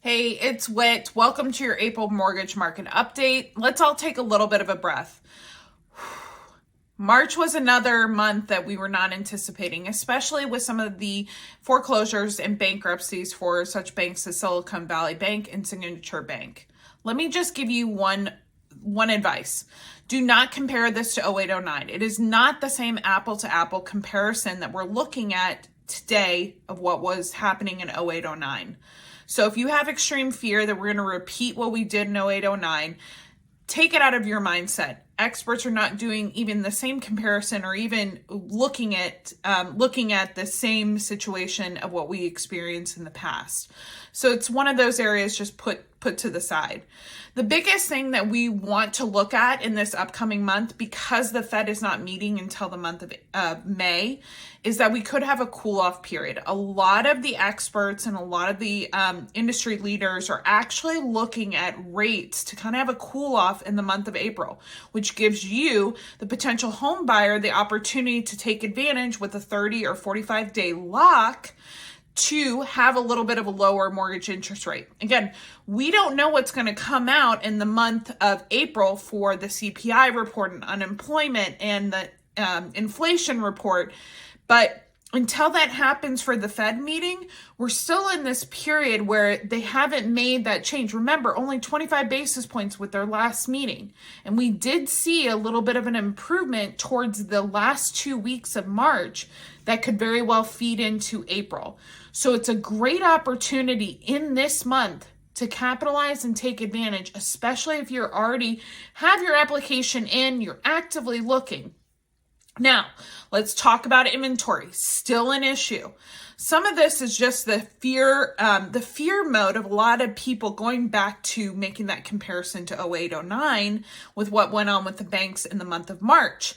Hey, it's Whit. Welcome to your April mortgage market update. Let's all take a little bit of a breath. March was another month that we were not anticipating, especially with some of the foreclosures and bankruptcies for such banks as Silicon Valley Bank and Signature Bank. Let me just give you one advice. Do not compare this to 0809. It is not the same apple to apple comparison that we're looking at today of what was happening in 0809. So if you have extreme fear that we're going to repeat what we did in 0809, take it out of your mindset. Experts are not doing even the same comparison or even looking at the same situation of what we experienced in the past. So it's one of those areas just put to the side. The biggest thing that we want to look at in this upcoming month, because the Fed is not meeting until the month of May, is that we could have a cool off period. A lot of the experts and a lot of the industry leaders are actually looking at rates to kind of have a cool off in the month of April, which gives you, the potential home buyer, the opportunity to take advantage with a 30 or 45-day lock to have a little bit of a lower mortgage interest rate. Again, we don't know what's going to come out in the month of April for the CPI report and unemployment and the inflation report, but until that happens for the Fed meeting, we're still in this period where they haven't made that change. Remember, only 25 basis points with their last meeting. And we did see a little bit of an improvement towards the last 2 weeks of March that could very well feed into April. So it's a great opportunity in this month to capitalize and take advantage, especially if you're already have your application in, you're actively looking. Now, let's talk about inventory. Still an issue. Some of this is just the fear mode of a lot of people going back to making that comparison to 0809 with what went on with the banks in the month of March.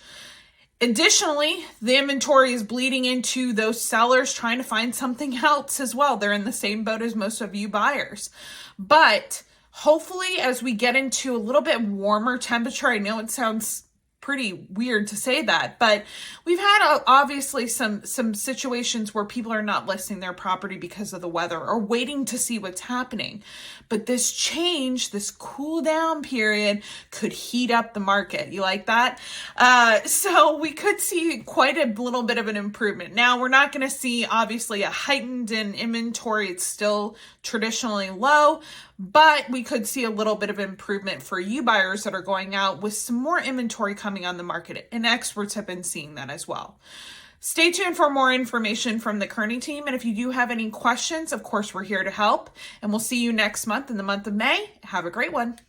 Additionally, the inventory is bleeding into those sellers trying to find something else as well. They're in the same boat as most of you buyers. But hopefully, as we get into a little bit warmer temperature, I know it sounds pretty weird to say that, but we've had obviously some situations where people are not listing their property because of the weather or waiting to see what's happening. But this change, this cool down period could heat up the market. You like that? So we could see quite a little bit of an improvement. Now, we're not going to see obviously a heightened in inventory. It's still traditionally low, but we could see a little bit of improvement for you buyers that are going out with some more inventory coming on the market. And experts have been seeing that as well. Stay tuned for more information from the Kearney team. And if you do have any questions, of course, we're here to help. And we'll see you next month in the month of May. Have a great one.